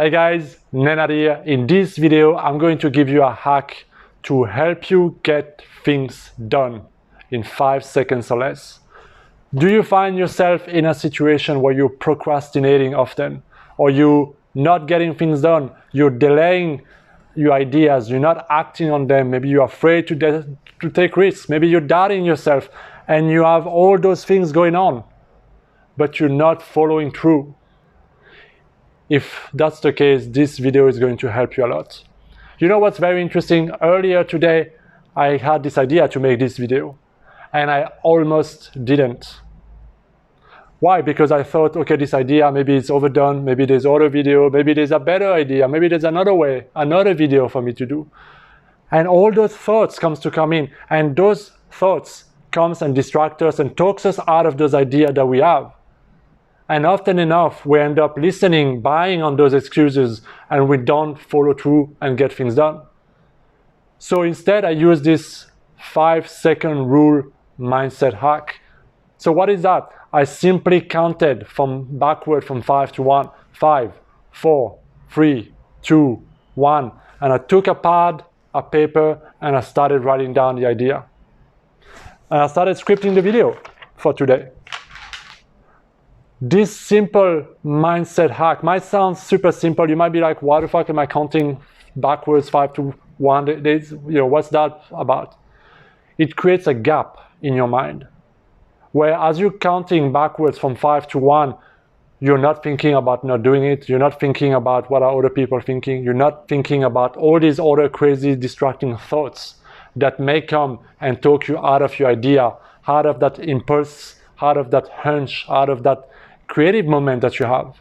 Hey guys, Nenad here. In this video, I'm going to give you a hack to help you get things done in 5 seconds or less. Do you find yourself in a situation where you're procrastinating often, or you're not getting things done, you're delaying your ideas, you're not acting on them, maybe you're afraid to take risks, maybe you're doubting yourself, and you have all those things going on, but you're not following through? If that's the case, this video is going to help you a lot. You know what's very interesting? Earlier today, I had this idea to make this video, and I almost didn't. Why? Because I thought, okay, this idea, maybe it's overdone, maybe there's other video, maybe there's a better idea, maybe there's another way, another video for me to do. And all those thoughts come in, and those thoughts comes and distract us and talks us out of those ideas that we have. And often enough, we end up listening, buying on those excuses, and we don't follow through and get things done. So instead, I use this 5-second rule mindset hack. So what is that? I simply counted backward from 5 to 1. 5, 4, 3, 2, 1. And I took a pad, a paper, and I started writing down the idea. And I started scripting the video for today. This simple mindset hack might sound super simple. You might be like, what the fuck am I counting backwards 5 to 1? What's that about? It creates a gap in your mind, where as you're counting backwards from 5 to 1, you're not thinking about not doing it. You're not thinking about what are other people thinking. You're not thinking about all these other crazy distracting thoughts that may come and talk you out of your idea, out of that impulse, out of that hunch, out of that creative moment that you have.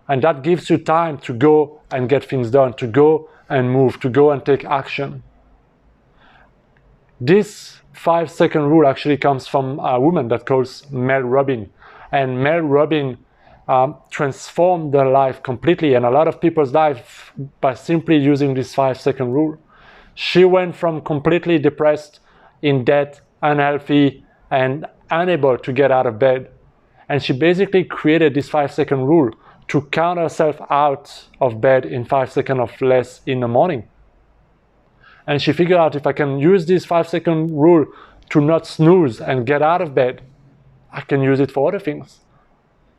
And that gives you time to go and get things done, to go and move, to go and take action. This 5-second rule actually comes from a woman that calls Mel Robbins. And Mel Robbins transformed their life completely, and a lot of people's life, by simply using this 5-second rule. She went from completely depressed, in debt, unhealthy, and unable to get out of bed. And she basically created this 5-second rule to count herself out of bed in 5 seconds or less in the morning. And she figured out, if I can use this 5-second rule to not snooze and get out of bed, I can use it for other things.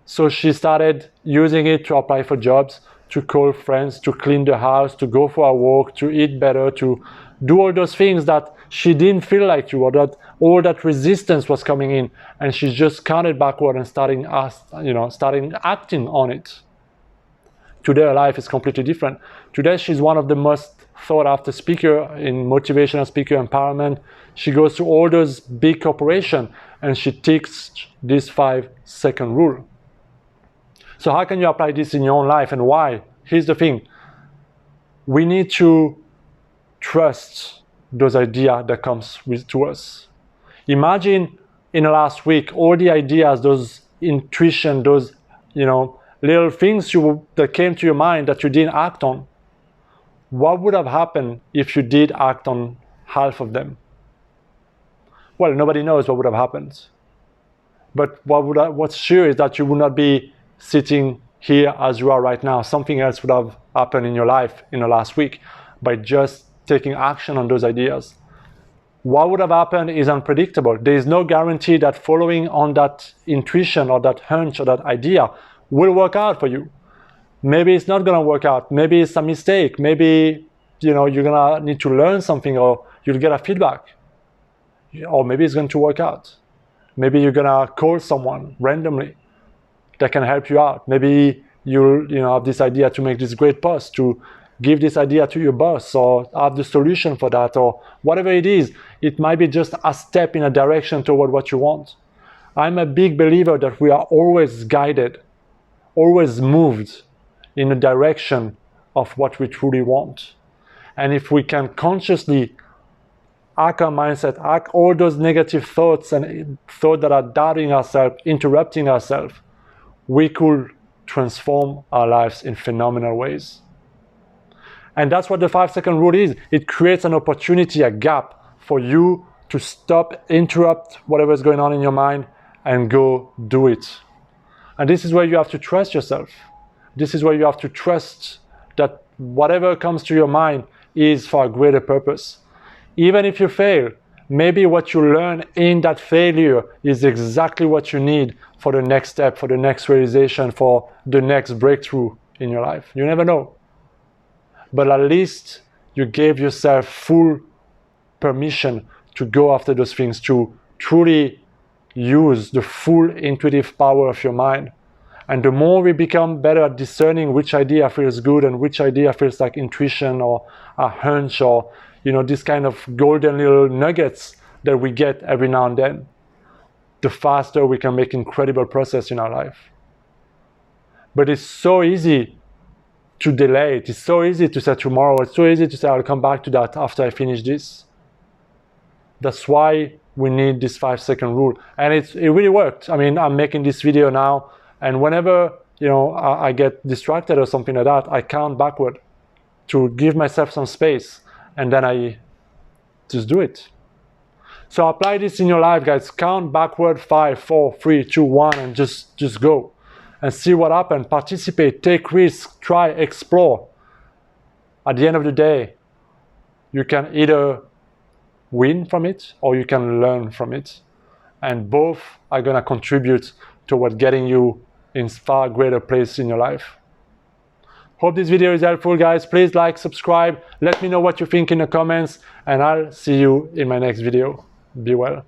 So she started using it to apply for jobs, to call friends, to clean the house, to go for a walk, to eat better, to do all those things that she didn't feel like to, or that all that resistance was coming in, and she just counted backward and starting acting on it. Today her life is completely different. Today she's one of the most sought after speaker in motivational speaker empowerment. She goes to all those big corporations and she takes this 5-second rule. So how can you apply this in your own life, and why? Here's the thing. We need to trust those ideas that comes to us. Imagine in the last week, all the ideas, those intuition, those little things that came to your mind that you didn't act on. What would have happened if you did act on half of them? Well, nobody knows what would have happened. But what's sure is that you would not be sitting here as you are right now. Something else would have happened in your life in the last week by just taking action on those ideas. What would have happened is unpredictable. There is no guarantee that following on that intuition or that hunch or that idea will work out for you. Maybe it's not going to work out. Maybe it's a mistake. Maybe you're going to need to learn something, or you'll get a feedback. Or maybe it's going to work out. Maybe you're going to call someone randomly that can help you out. Maybe you'll have this idea to make this great post, to give this idea to your boss, or have the solution for that, or whatever it is. It might be just a step in a direction toward what you want. I'm a big believer that we are always guided, always moved in the direction of what we truly want. And if we can consciously hack our mindset, hack all those negative thoughts and thoughts that are doubting ourselves, interrupting ourselves, we could transform our lives in phenomenal ways. And that's what the 5-second rule is. It creates an opportunity, a gap for you to stop, interrupt whatever is going on in your mind and go do it. And this is where you have to trust yourself. This is where you have to trust that whatever comes to your mind is for a greater purpose. Even if you fail, maybe what you learn in that failure is exactly what you need for the next step, for the next realization, for the next breakthrough in your life. You never know. But at least you gave yourself full permission to go after those things, to truly use the full intuitive power of your mind. And the more we become better at discerning which idea feels good and which idea feels like intuition or a hunch, or this kind of golden little nuggets that we get every now and then, the faster we can make incredible progress in our life. But it's so easy to delay it. It's so easy to say tomorrow. It's so easy to say I'll come back to that after I finish this. That's why we need this 5-second rule. And it really worked. I mean, I'm making this video now, and whenever I get distracted or something like that, I count backward to give myself some space, and then I just do it. So apply this in your life, guys. Count backward, 5, 4, 3, 2, 1, and just go and see what happens. Participate, take risks, try, explore. At the end of the day, you can either win from it or you can learn from it, and both are going to contribute toward getting you in far greater place in your life. Hope this video is helpful, guys. Please like, subscribe, let me know what you think in the comments, and I'll see you in my next video. Be well.